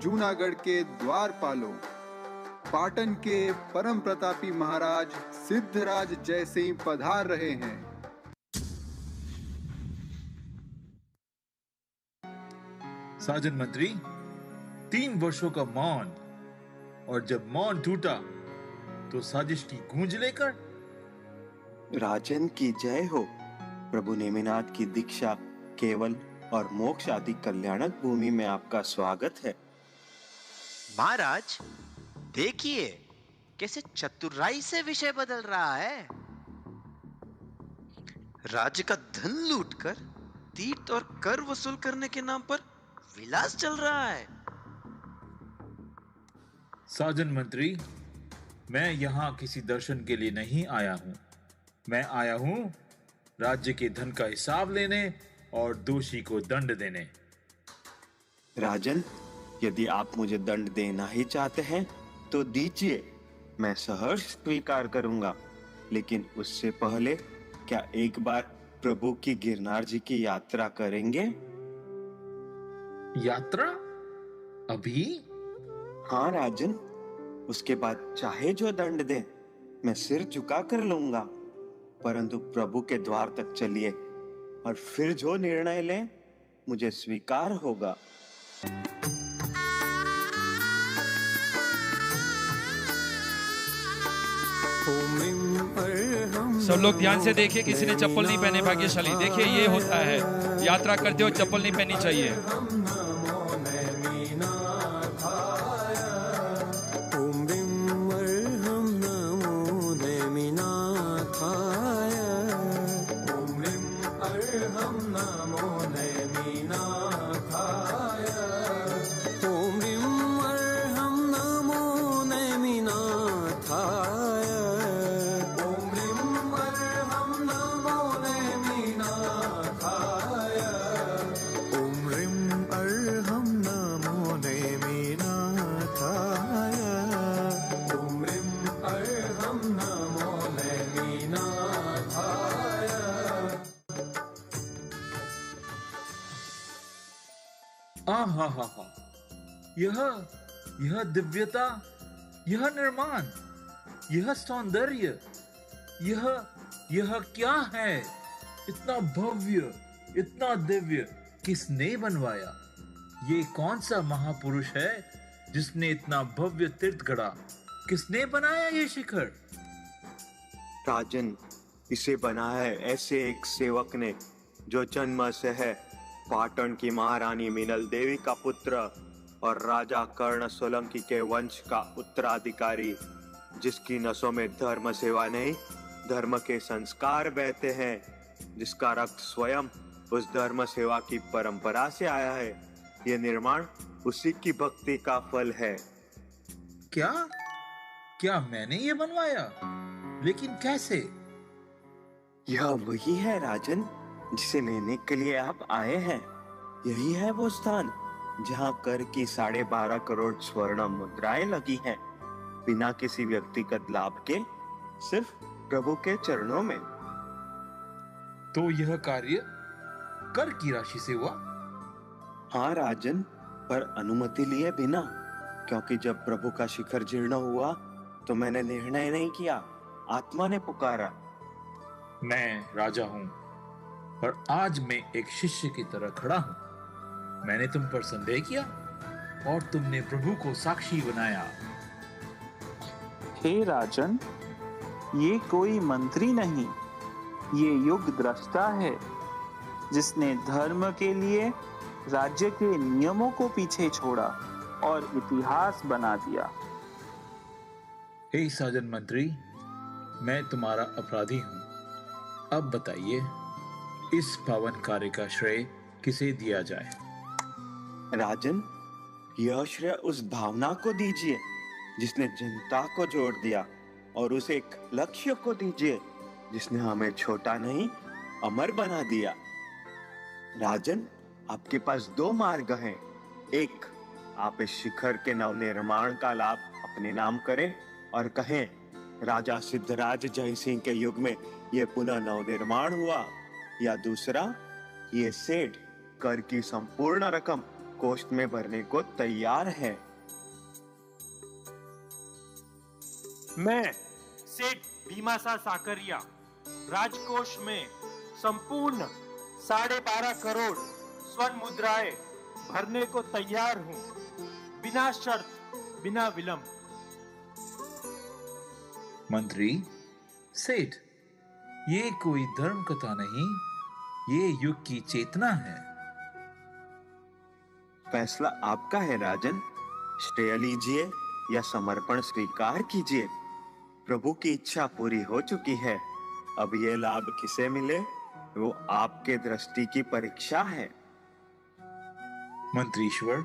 जूनागढ़ के द्वारपालों, पाटन के परम प्रतापी महाराज सिद्धराज जयसिंह पधार रहे हैं। साजन मंत्री, 3 वर्षों का मौन, और जब मौन टूटा तो साजिश की गूंज लेकर। राजन की जय हो। प्रभु नेमिनाथ की दीक्षा, केवल और मोक्ष आदि कल्याणक भूमि में आपका स्वागत है। महाराज, देखिए कैसे चतुराई से विषय बदल रहा है। राज्य का धन लूटकर तीर्थ और कर वसूल करने के नाम पर विलास चल रहा है। साजन मंत्री, मैं यहाँ किसी दर्शन के लिए नहीं आया हूँ। मैं आया हूँ राज्य के धन का हिसाब लेने और दोषी को दंड देने। राजन, यदि आप मुझे दंड देना ही चाहते हैं तो दीजिए, मैं सहर्ष स्वीकार करूंगा। लेकिन उससे पहले क्या एक बार प्रभु की गिरनार जी की यात्रा करेंगे? यात्रा? अभी? हाँ राजन, उसके बाद चाहे जो दंड दे, मैं सिर झुका कर लूंगा। परंतु प्रभु के द्वार तक चलिए और फिर जो निर्णय लें मुझे स्वीकार होगा। सब लोग ध्यान से देखिए, किसी ने चप्पल नहीं पहने। भाग्यशाली, देखिए ये होता है, यात्रा करते हो चप्पल नहीं पहननी चाहिए। यह दिव्यता, यह निर्माण, यह सौंदर्य, यह क्या है? इतना भव्य, इतना दिव्य किसने बनवाया? ये कौन सा महापुरुष है जिसने इतना भव्य तीर्थ गढ़ा? किसने बनाया ये शिखर? राजन, इसे बनाया है ऐसे एक सेवक ने जो जन्म से है पाटन की महारानी मीनल देवी का पुत्र और राजा कर्ण सोलंकी के वंश का उत्तराधिकारी, जिसकी नसों में धर्म सेवा नहीं, धर्म के संस्कार बहते हैं, जिसका रक्त स्वयं उस धर्म सेवा की परंपरा से आया है। ये निर्माण उसी की भक्ति का फल है। क्या मैंने ये बनवाया? लेकिन कैसे? यह वही है राजन जिसे लेने के लिए आप आए हैं। यही है वो स्थान जहाँ कर की 12.5 करोड़ स्वर्ण मुद्राएं लगी हैं, बिना किसी व्यक्तिगत लाभ के, सिर्फ प्रभु के चरणों में। तो यह कार्य कर की राशि से हुआ? हाँ राजन, पर अनुमति लिए बिना, क्योंकि जब प्रभु का शिखर जीर्ण हुआ तो मैंने निर्णय नहीं किया, आत्मा ने पुकारा। मैं राजा हूं, पर आज मैं एक शिष्य की तरह खड़ा हूं। मैंने तुम पर संदेह किया और तुमने प्रभु को साक्षी बनाया। हे राजन, ये कोई मंत्री नहीं, ये युग द्रष्टा है जिसने धर्म के लिए राज्य के नियमों को पीछे छोड़ा और इतिहास बना दिया। हे साजन मंत्री, मैं तुम्हारा अपराधी हूं। अब बताइए, इस पावन कार्य का श्रेय किसे दिया जाए? राजन, यह श्रेय उस भावना को दीजिए जिसने जनता को जोड़ दिया, और उस एक लक्ष्य को दीजिए जिसने हमें छोटा नहीं अमर बना दिया। राजन, आपके पास 2 मार्ग हैं। एक, आप इस शिखर के नवनिर्माण का लाभ अपने नाम करें और कहें, राजा सिद्धराज जयसिंह के युग में यह पुनः नवनिर्माण हुआ। या दूसरा, ये सेठ कर की संपूर्ण रकम कोष्ठ में भरने को तैयार है। मैं सेठ भीमासा साकरिया राजकोष में संपूर्ण 12.5 करोड़ स्वर्ण मुद्राएं भरने को तैयार हूं, बिना शर्त, बिना विलंब। मंत्री, सेठ, ये कोई धर्म कथा नहीं, ये युग की चेतना है। फैसला आपका है राजन। श्रेय लीजिए या समर्पण स्वीकार कीजिए। प्रभु की इच्छा पूरी हो चुकी है। अब ये लाभ किसे मिले, वो आपके दृष्टि की परीक्षा है। मंत्रीश्वर,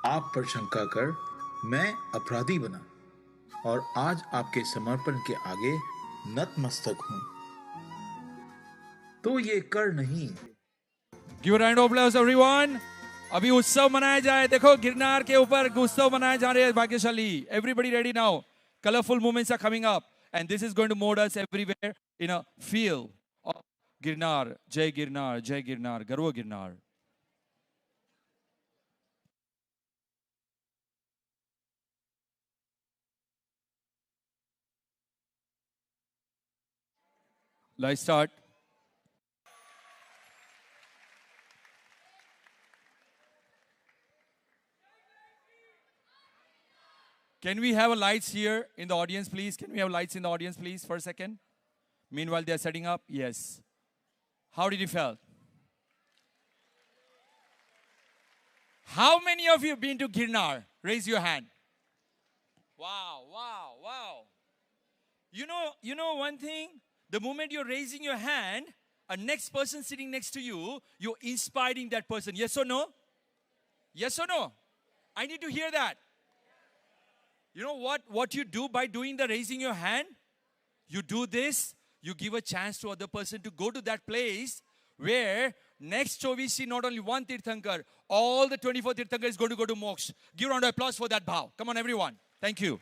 आप पर शंका कर मैं अपराधी बना और आज आपके समर्पण के आगे नतमस्तक हूं। तो ये कर नहीं। Give a round of applause everyone. अभी उत्सव मनाया जाए। देखो, गिरनार के ऊपर उत्सव मनाए जा रहे हैं भाग्यशाली। Everybody ready now? Colorful moments are coming up, and this is going to mold us everywhere in a feel of Girnar. Jai Girnar, Jai Girnar, Garva Girnar. Let's start. Can we have a lights here in the audience, please? Can we have lights in the audience, please, for a second? Meanwhile, they are setting up. Yes. How did you feel? How many of you have been to Girnar? Raise your hand. Wow, wow, wow. You know one thing? The moment you're raising your hand, a next person sitting next to you, you're inspiring that person. Yes or no? Yes or no? I need to hear that. You know what you do by doing the raising your hand? You do this, you give a chance to other person to go to that place where next show we see not only one Tirthankar, all the 24 Tirthankar is going to go to Moksha. Give a round of applause for that bhav. Come on everyone. Thank you.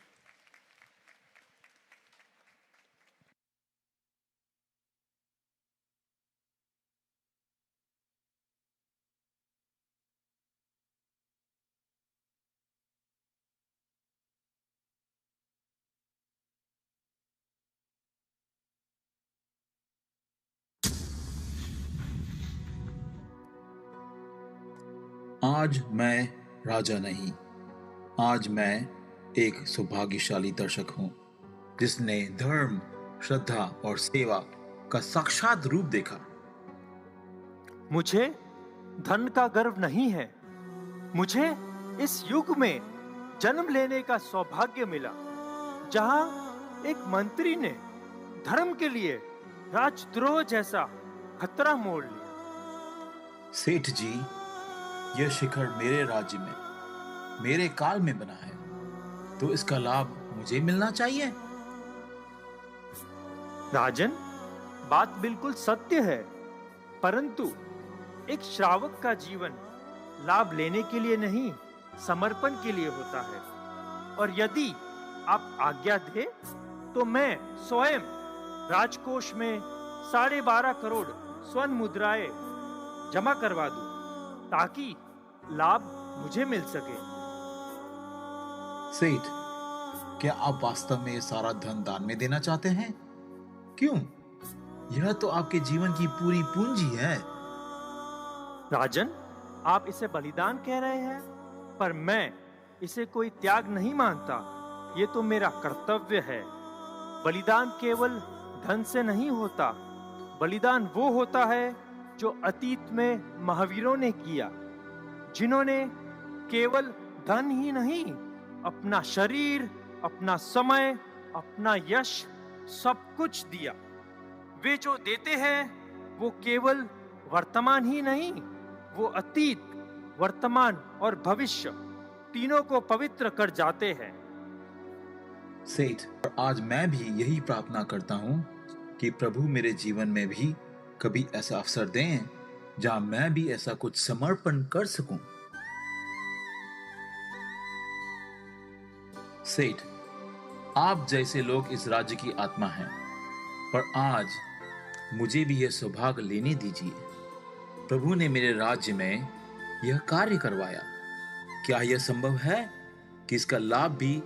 आज मैं राजा नहीं, आज मैं एक सौभाग्यशाली दर्शक हूं जिसने धर्म, श्रद्धा और सेवा का साक्षात रूप देखा। मुझे धन का गर्व नहीं है। मुझे इस युग में जन्म लेने का सौभाग्य मिला जहां एक मंत्री ने धर्म के लिए राजद्रोह जैसा खतरा मोल लिया। सेठ जी, यह शिखर मेरे राज्य में, मेरे काल में बना है, तो इसका लाभ मुझे मिलना चाहिए। राजन, बात बिल्कुल सत्य है, परंतु एक श्रावक का जीवन लाभ लेने के लिए नहीं, समर्पण के लिए होता है। और यदि आप आज्ञा दें तो मैं स्वयं राजकोष में 12.5 करोड़ स्वर्ण मुद्राएं जमा करवा दूं, ताकि लाभ मुझे मिल सके। सेठ, क्या आप वास्तव में सारा धन दान में देना चाहते हैं? क्यों? यह तो आपके जीवन की पूरी पूंजी है। राजन, आप इसे बलिदान कह रहे हैं, पर मैं इसे कोई त्याग नहीं मानता। ये तो मेरा कर्तव्य है। बलिदान केवल धन से नहीं होता। बलिदान वो होता है जो अतीत में महावीरों ने किया, जिन्होंने केवल धन ही नहीं, अपना शरीर, अपना समय, अपना यश, सब कुछ दिया। वे जो देते हैं वो केवल वर्तमान ही नहीं, वो अतीत, वर्तमान और भविष्य तीनों को पवित्र कर जाते हैं। सेठ, आज मैं भी यही प्रार्थना करता हूं कि प्रभु मेरे जीवन में भी कभी ऐसा अवसर दें जहां मैं भी ऐसा कुछ समर्पण कर सकूं। सेठ, आप जैसे लोग इस राज्य की आत्मा हैं, पर आज मुझे भी यह सौभाग्य लेने दीजिए। प्रभु ने मेरे राज्य में यह कार्य करवाया। क्या यह संभव है कि इसका लाभ भी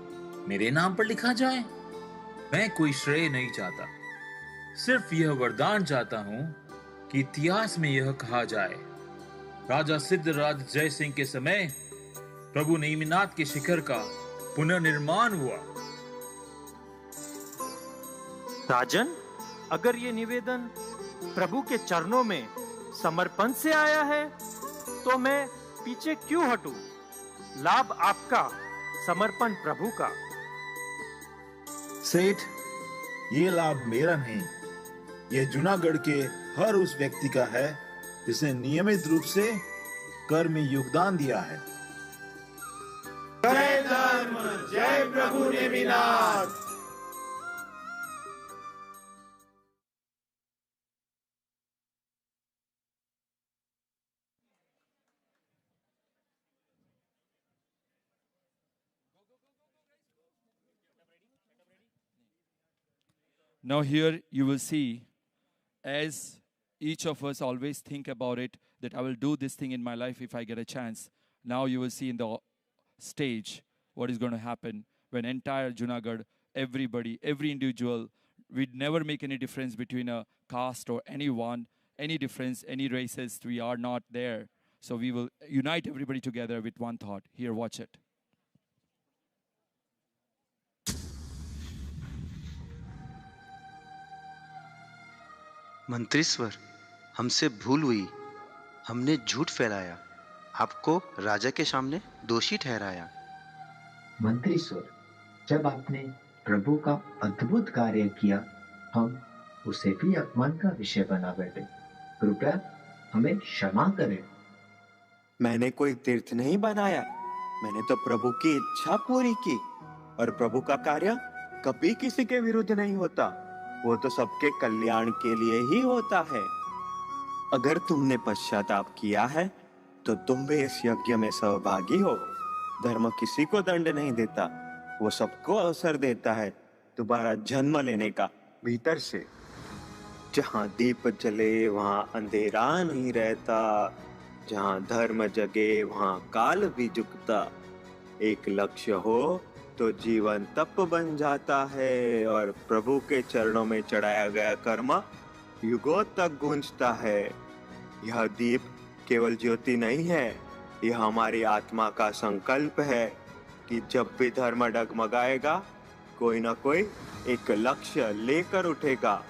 मेरे नाम पर लिखा जाए? मैं कोई श्रेय नहीं चाहता, सिर्फ यह वरदान चाहता हूं कि इतिहास में यह कहा जाए, राजा सिद्धराज जय सिंह के समय प्रभु नेमिनाथ के शिखर का पुनर्निर्माण हुआ। राजन, अगर ये निवेदन प्रभु के चरणों में समर्पण से आया है, तो मैं पीछे क्यों हटूं? लाभ आपका, समर्पण प्रभु का। सेठ, ये लाभ मेरा नहीं, यह जूनागढ़ के हर उस व्यक्ति का है जिसने नियमित रूप से कर में योगदान दिया है। जय धर्म, जय प्रभु Neminath. Now here you will see, as each of us always think about it, that I will do this thing in my life if I get a chance. Now you will see in the stage what is going to happen when entire Junagadh, everybody, every individual, we'd never make any difference between a caste or anyone, any difference, any races, we are not there. So we will unite everybody together with one thought. Here, watch it. मंत्रीश्वर, हमसे भूल हुई। हमने झूठ फैलाया, आपको राजा के सामने दोषी ठहराया। मंत्रीश्वर, जब आपने प्रभु का अद्भुत कार्य किया, हम उसे भी अपमान का विषय बना बैठे। कृपया हमें क्षमा करें। मैंने कोई तीर्थ नहीं बनाया, मैंने तो प्रभु की इच्छा पूरी की। और प्रभु का कार्य कभी किसी के विरुद्ध नहीं होता, वो तो सबके कल्याण के लिए ही होता है। अगर तुमने पश्चाताप किया है तो तुम भी इस यज्ञ में सहभागी हो। धर्म किसी को दंड नहीं देता, वो सबको अवसर देता है दोबारा जन्म लेने का भीतर से। जहाँ दीप जले वहाँ अंधेरा नहीं रहता, जहाँ धर्म जगे वहाँ काल भी झुकता। एक लक्ष्य हो तो जीवन तप बन जाता है, और प्रभु के चरणों में चढ़ाया गया कर्म युगों तक गूंजता है। यह दीप केवल ज्योति नहीं है, ये हमारी आत्मा का संकल्प है कि जब भी धर्म डगमगाएगा, कोई ना कोई एक लक्ष्य लेकर उठेगा।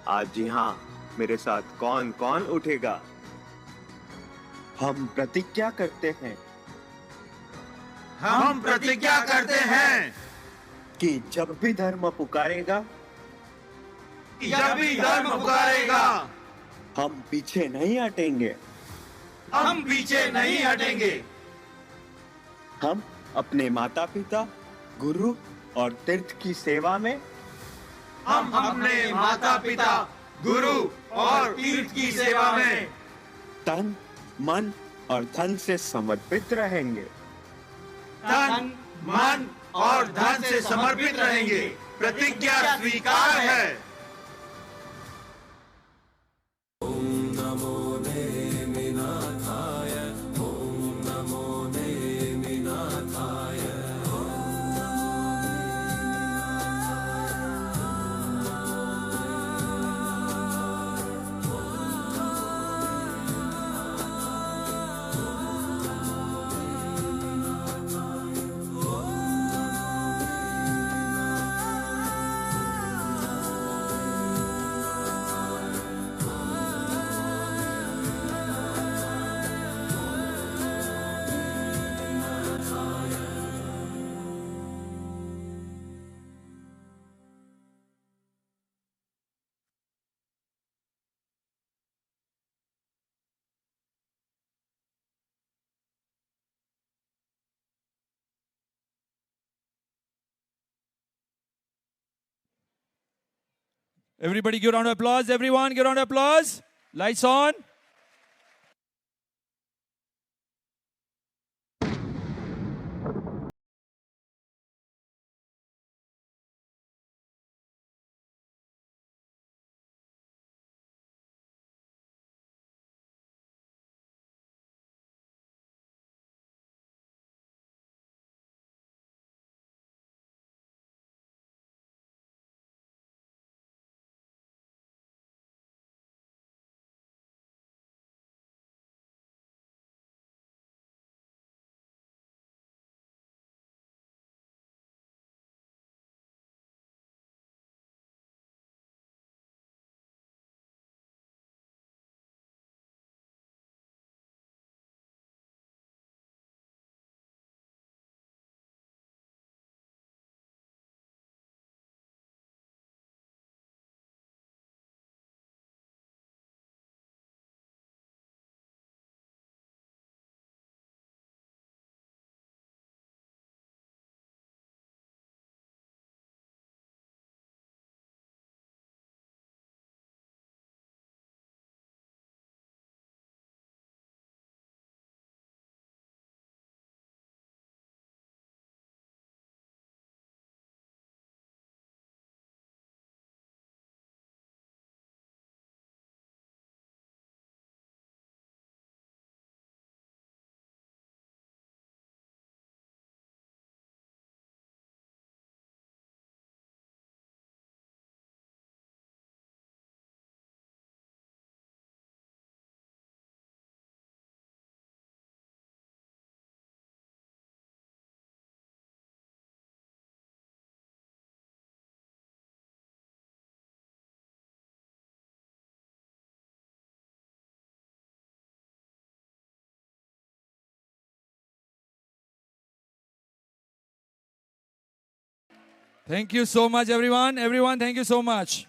आज यहाँ मेरे साथ कौन कौन उठेगा? हम प्रतिज्ञा करते हैं। हम प्रतिज्ञा करते हैं कि जब भी धर्म पुकारेगा, जब भी धर्म पुकारेगा, हम पीछे नहीं हटेंगे। हम पीछे नहीं हटेंगे। हम अपने माता पिता, गुरु और तीर्थ की सेवा में, हम अपने माता पिता, गुरु और तीर्थ की सेवा में तन, मन और धन से समर्पित रहेंगे। तन, मन और धन से समर्पित रहेंगे। प्रतिज्ञा स्वीकार है। Everybody give a round of applause. Everyone give a round of applause. Lights on. Thank you so much, everyone. Everyone, thank you so much.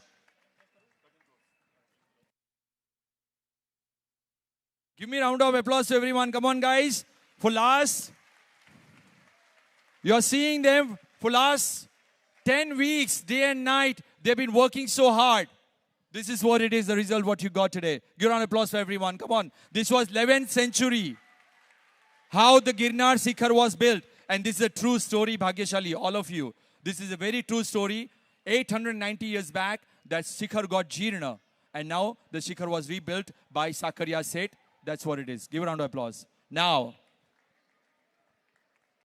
Give me a round of applause to everyone. Come on, guys. For last, you're seeing them for last 10 weeks, day and night. They've been working so hard. This is what it is, the result, what you got today. Give a round of applause for everyone. Come on. This was 11th century. How the Girnar Shikhar was built. And this is a true story, Bhagyashali, all of you. This is a very true story. 890 years back, that Shikhar got Jeerna. And now the Shikhar was rebuilt by Sakarya Seth. That's what it is. Give a round of applause. Now,